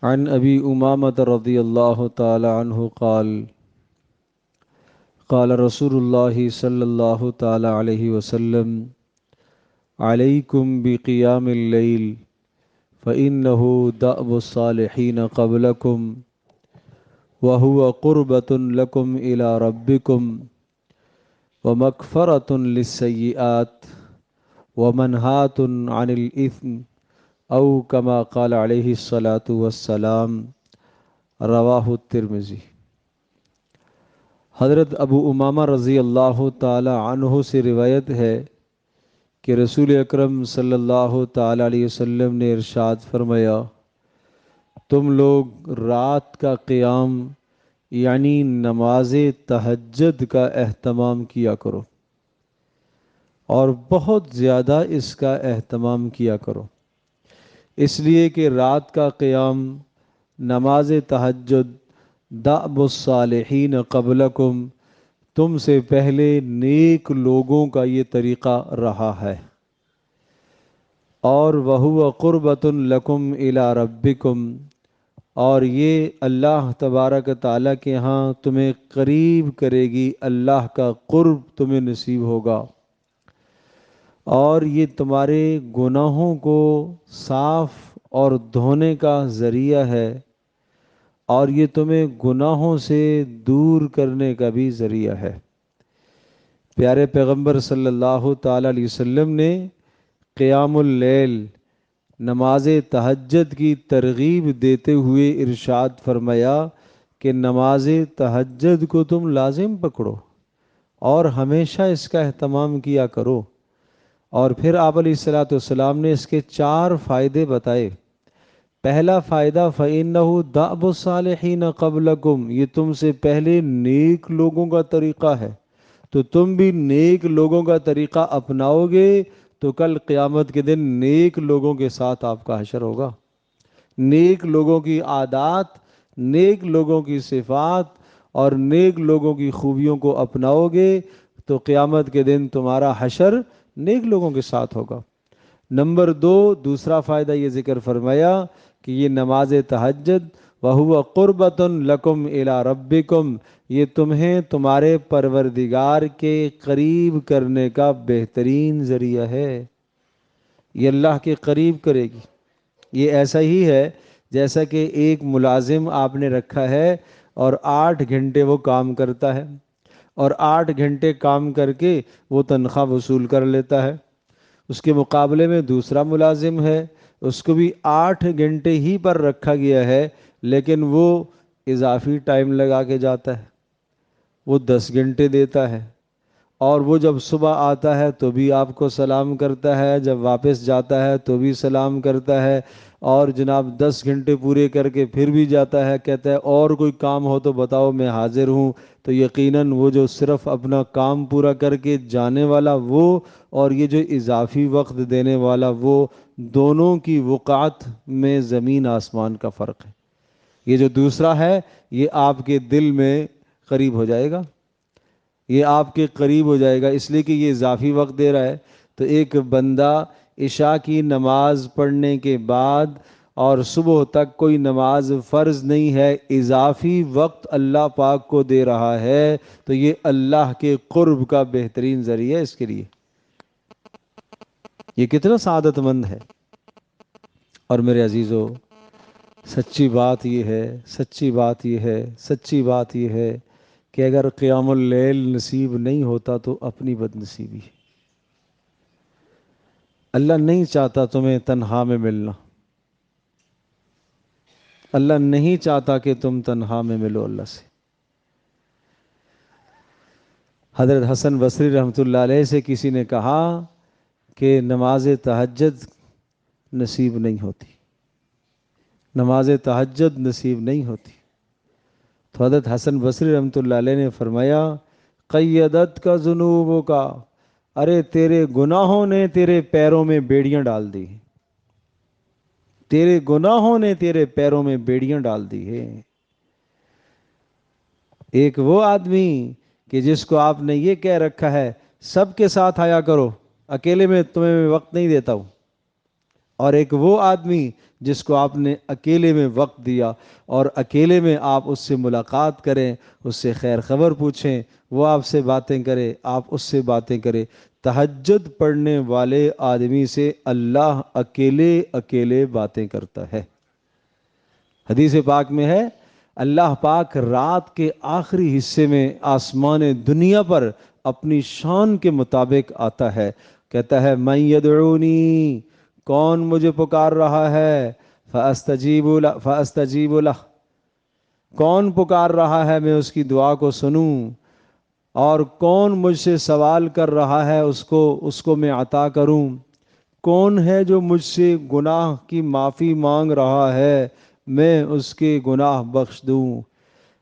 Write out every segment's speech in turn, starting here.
عن ابی امامۃ رضی اللہ تعالی عنہ قال قال رسول اللہ صلی اللہ تعالی علیہ وسلم علیکم بقیام اللیل فإنه دأب الصالحین قبلکم وهو قربة لکم إلی ربکم ومغفرة للسیئات ومنہاة عن الإثم او کما قال علیہ الصلاۃ والسلام رواہ الترمذی۔ حضرت ابو امامہ رضی اللہ تعالی عنہ سے روایت ہے کہ رسول اکرم صلی اللہ تعالی علیہ وسلم نے ارشاد فرمایا، تم لوگ رات کا قیام یعنی نماز تہجد کا اہتمام کیا کرو اور بہت زیادہ اس کا اہتمام کیا کرو، اس لیے کہ رات کا قیام نماز تہجد دأب الصالحین قبلکم، تم سے پہلے نیک لوگوں کا یہ طریقہ رہا ہے، اور وَهُوَ قُرْبَةٌ لَكُمْ إِلَىٰ رَبِّكُمْ، اور یہ اللہ تبارک تعالیٰ کے ہاں تمہیں قریب کرے گی، اللہ کا قرب تمہیں نصیب ہوگا، اور یہ تمہارے گناہوں کو صاف اور دھونے کا ذریعہ ہے، اور یہ تمہیں گناہوں سے دور کرنے کا بھی ذریعہ ہے۔ پیارے پیغمبر صلی اللہ تعالی علیہ وسلم نے قیام اللیل نماز تہجد کی ترغیب دیتے ہوئے ارشاد فرمایا کہ نماز تہجد کو تم لازم پکڑو اور ہمیشہ اس کا اہتمام کیا کرو، اور پھر آپ علیہ الصلوۃ والسلام نے اس کے 4 فائدے بتائے۔ پہلا فائدہ فَإِنَّهُ دَأْبُ الصَّالِحِينَ قَبْلَكُمْ، یہ تم سے پہلے نیک لوگوں کا طریقہ ہے، تو تم بھی نیک لوگوں کا طریقہ اپناؤ گے تو کل قیامت کے دن نیک لوگوں کے ساتھ آپ کا حشر ہوگا۔ نیک لوگوں کی عادات، نیک لوگوں کی صفات اور نیک لوگوں کی خوبیوں کو اپناؤ گے تو قیامت کے دن تمہارا حشر نیک لوگوں کے ساتھ ہوگا۔ نمبر 2، دوسرا فائدہ یہ ذکر فرمایا کہ یہ نماز تہجد وَهُوَ قُرْبَةٌ لَكُمْ إِلَىٰ رَبِّكُمْ، یہ تمہیں تمہارے پروردگار کے قریب کرنے کا بہترین ذریعہ ہے، یہ اللہ کے قریب کرے گی۔ یہ ایسا ہی ہے جیسا کہ ایک ملازم آپ نے رکھا ہے اور 8 گھنٹے وہ کام کرتا ہے، اور 8 گھنٹے کام کر کے وہ تنخواہ وصول کر لیتا ہے۔ اس کے مقابلے میں دوسرا ملازم ہے، اس کو بھی 8 گھنٹے ہی پر رکھا گیا ہے، لیکن وہ اضافی ٹائم لگا کے جاتا ہے، وہ 10 گھنٹے دیتا ہے، اور وہ جب صبح آتا ہے تو بھی آپ کو سلام کرتا ہے، جب واپس جاتا ہے تو بھی سلام کرتا ہے، اور جناب 10 گھنٹے پورے کر کے پھر بھی جاتا ہے، کہتا ہے اور کوئی کام ہو تو بتاؤ میں حاضر ہوں۔ تو یقیناً وہ جو صرف اپنا کام پورا کر کے جانے والا وہ، اور یہ جو اضافی وقت دینے والا وہ، دونوں کی وقعت میں زمین آسمان کا فرق ہے۔ یہ جو دوسرا ہے یہ آپ کے دل میں قریب ہو جائے گا، یہ آپ کے قریب ہو جائے گا، اس لیے کہ یہ اضافی وقت دے رہا ہے۔ تو ایک بندہ عشاء کی نماز پڑھنے کے بعد اور صبح تک کوئی نماز فرض نہیں ہے، اضافی وقت اللہ پاک کو دے رہا ہے، تو یہ اللہ کے قرب کا بہترین ذریعہ ہے اس کے لیے۔ یہ کتنا سعادت مند ہے۔ اور میرے عزیزو، سچی بات یہ ہے، سچی بات یہ ہے، سچی بات یہ ہے کہ اگر قیام اللیل نصیب نہیں ہوتا تو اپنی بد نصیبی ہے۔ اللہ نہیں چاہتا تمہیں تنہا میں ملنا، اللہ نہیں چاہتا کہ تم تنہا میں ملو اللہ سے۔ حضرت حسن بصری رحمۃ اللہ علیہ سے کسی نے کہا کہ نماز تہجد نصیب نہیں ہوتی، نماز تہجد نصیب نہیں ہوتی، تو حضرت حسن بصری رحمۃ اللہ علیہ نے فرمایا قیدت کا ذنوبوں کا، ارے تیرے گناہوں نے تیرے پیروں میں بیڑیاں ڈال دی، تیرے گناہوں نے تیرے پیروں میں بیڑیاں ڈال دی ہے۔ ایک وہ آدمی کہ جس کو آپ نے یہ کہہ رکھا ہے سب کے ساتھ آیا کرو، اکیلے میں تمہیں وقت نہیں دیتا ہوں، اور ایک وہ آدمی جس کو آپ نے اکیلے میں وقت دیا اور اکیلے میں آپ اس سے ملاقات کریں، اس سے خیر خبر پوچھیں، وہ آپ سے باتیں کرے، آپ اس سے باتیں کریں۔ تہجد پڑھنے والے آدمی سے اللہ اکیلے اکیلے باتیں کرتا ہے۔ حدیث پاک میں ہے اللہ پاک رات کے آخری حصے میں آسمان دنیا پر اپنی شان کے مطابق آتا ہے، کہتا ہے من یدعونی، کون مجھے پکار رہا ہے، فاستجیب لہ، کون پکار رہا ہے میں اس کی دعا کو سنوں، اور کون مجھ سے سوال کر رہا ہے اس کو میں عطا کروں، کون ہے جو مجھ سے گناہ کی معافی مانگ رہا ہے میں اس کے گناہ بخش دوں۔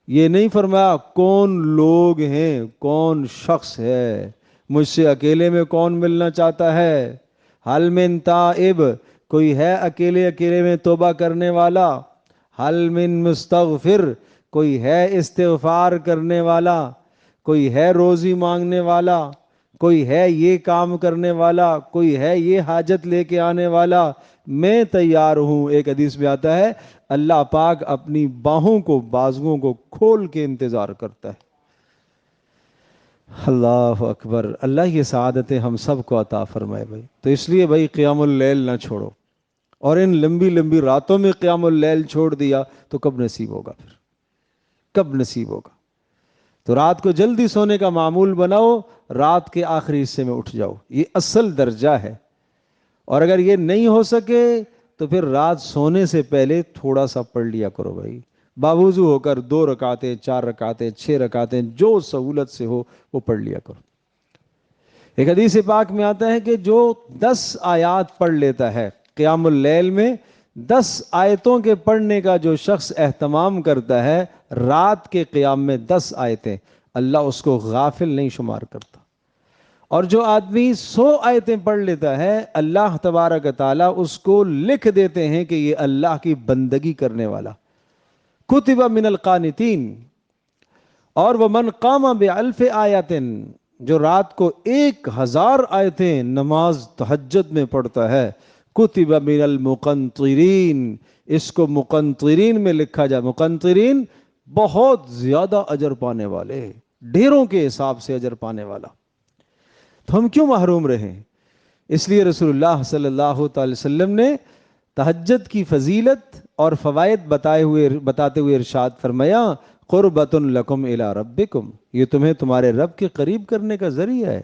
یہ نہیں فرمایا کون لوگ ہیں، کون شخص ہے، مجھ سے اکیلے میں کون ملنا چاہتا ہے۔ حل من تائب، کوئی ہے اکیلے اکیلے میں توبہ کرنے والا، حل من مستغفر، کوئی ہے استغفار کرنے والا، کوئی ہے روزی مانگنے والا، کوئی ہے یہ کام کرنے والا، کوئی ہے یہ حاجت لے کے آنے والا، میں تیار ہوں۔ ایک حدیث میں آتا ہے اللہ پاک اپنی باہوں کو، بازوؤں کو کھول کے انتظار کرتا ہے۔ اللہ اکبر، اللہ یہ سعادتیں ہم سب کو عطا فرمائے بھائی۔ تو اس لیے بھائی قیام اللیل نہ چھوڑو، اور ان لمبی لمبی راتوں میں قیام اللیل چھوڑ دیا تو کب نصیب ہوگا، پھر کب نصیب ہوگا؟ تو رات کو جلدی سونے کا معمول بناؤ، رات کے آخری حصے میں اٹھ جاؤ، یہ اصل درجہ ہے۔ اور اگر یہ نہیں ہو سکے تو پھر رات سونے سے پہلے تھوڑا سا پڑھ لیا کرو بھائی، باوضو ہو کر 2 رکعتیں، 4 رکعتیں، 6 رکعتیں، جو سہولت سے ہو وہ پڑھ لیا کرو۔ ایک حدیث پاک میں آتا ہے کہ جو 10 آیات پڑھ لیتا ہے قیام اللیل میں، 10 آیتوں کے پڑھنے کا جو شخص اہتمام کرتا ہے رات کے قیام میں 10 آیتیں، اللہ اس کو غافل نہیں شمار کرتا۔ اور جو آدمی 100 آیتیں پڑھ لیتا ہے اللہ تبارک تعالیٰ اس کو لکھ دیتے ہیں کہ یہ اللہ کی بندگی کرنے والا، کتب من القانتین۔ اور ومن قام بألف آیات، جو رات کو 1000 آیتیں نماز تہجد میں پڑھتا ہے، کتب من المقنطرین، اس کو مقنطرین میں لکھا جائے۔ مقنطرین بہت زیادہ اجر پانے والے، ڈھیروں کے حساب سے اجر پانے والا۔ تو ہم کیوں محروم رہیں؟ اس لیے رسول اللہ صلی اللہ تعالی وسلم نے تہجد کی فضیلت اور فوائد بتاتے ہوئے ارشاد فرمایا قربۃ لکم الی ربکم، یہ تمہیں تمہارے رب کے قریب کرنے کا ذریعہ ہے۔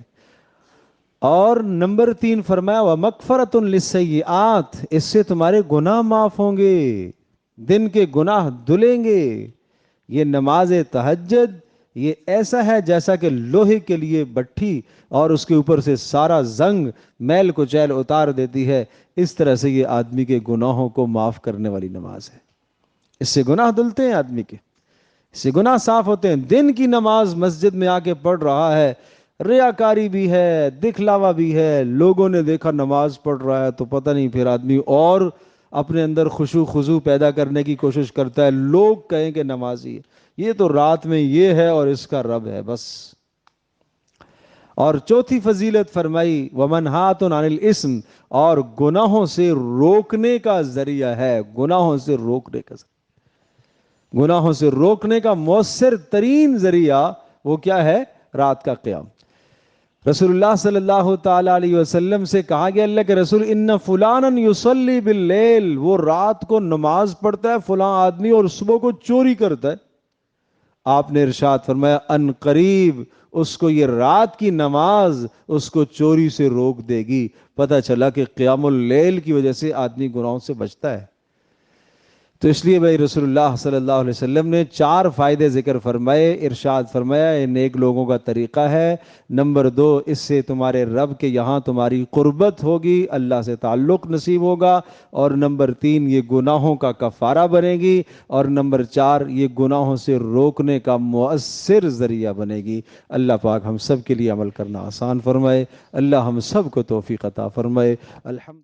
اور نمبر 3 فرمایا ومغفرۃ للسیئات، اس سے تمہارے گناہ معاف ہوں گے، دن کے گناہ دھلیں گے۔ یہ نماز تہجد یہ ایسا ہے جیسا کہ لوہے کے لیے بٹھی اور اس کے اوپر سے سارا زنگ میل کچیل اتار دیتی ہے، اس طرح سے یہ آدمی کے گناہوں کو معاف کرنے والی نماز ہے۔ اس سے گناہ دھلتے ہیں آدمی کے، اس سے گناہ صاف ہوتے ہیں۔ دن کی نماز مسجد میں آ کے پڑھ رہا ہے، ریاکاری بھی ہے، دکھلاوا بھی ہے، لوگوں نے دیکھا نماز پڑھ رہا ہے تو پتہ نہیں، پھر آدمی اور اپنے اندر خشوع خضوع پیدا کرنے کی کوشش کرتا ہے، لوگ کہیں کہ نمازی ہے، یہ تو رات میں یہ ہے اور اس کا رب ہے بس۔ اور چوتھی فضیلت فرمائی ومنہات عن الاسم، اور گناہوں سے روکنے کا ذریعہ ہے، گناہوں سے روکنے کا ذریعہ، گناہوں سے روکنے کا مؤثر ترین ذریعہ وہ کیا ہے؟ رات کا قیام۔ رسول اللہ صلی اللہ تعالی علیہ وسلم سے کہا گیا اللہ کے رسول ان فلانا یصلی باللیل، وہ رات کو نماز پڑھتا ہے فلاں آدمی اور صبح کو چوری کرتا ہے۔ آپ نے ارشاد فرمایا ان قریب اس کو یہ رات کی نماز اس کو چوری سے روک دے گی۔ پتہ چلا کہ قیام اللیل کی وجہ سے آدمی گناہوں سے بچتا ہے۔ تو اس لیے بھائی رسول اللہ صلی اللہ علیہ وسلم نے 4 فائدے ذکر فرمائے، ارشاد فرمایا یہ نیک لوگوں کا طریقہ ہے۔ نمبر 2، اس سے تمہارے رب کے یہاں تمہاری قربت ہوگی، اللہ سے تعلق نصیب ہوگا۔ اور نمبر 3، یہ گناہوں کا کفارہ بنے گی۔ اور نمبر 4، یہ گناہوں سے روکنے کا مؤثر ذریعہ بنے گی۔ اللہ پاک ہم سب کے لیے عمل کرنا آسان فرمائے، اللہ ہم سب کو توفیق عطا فرمائے۔ الحمد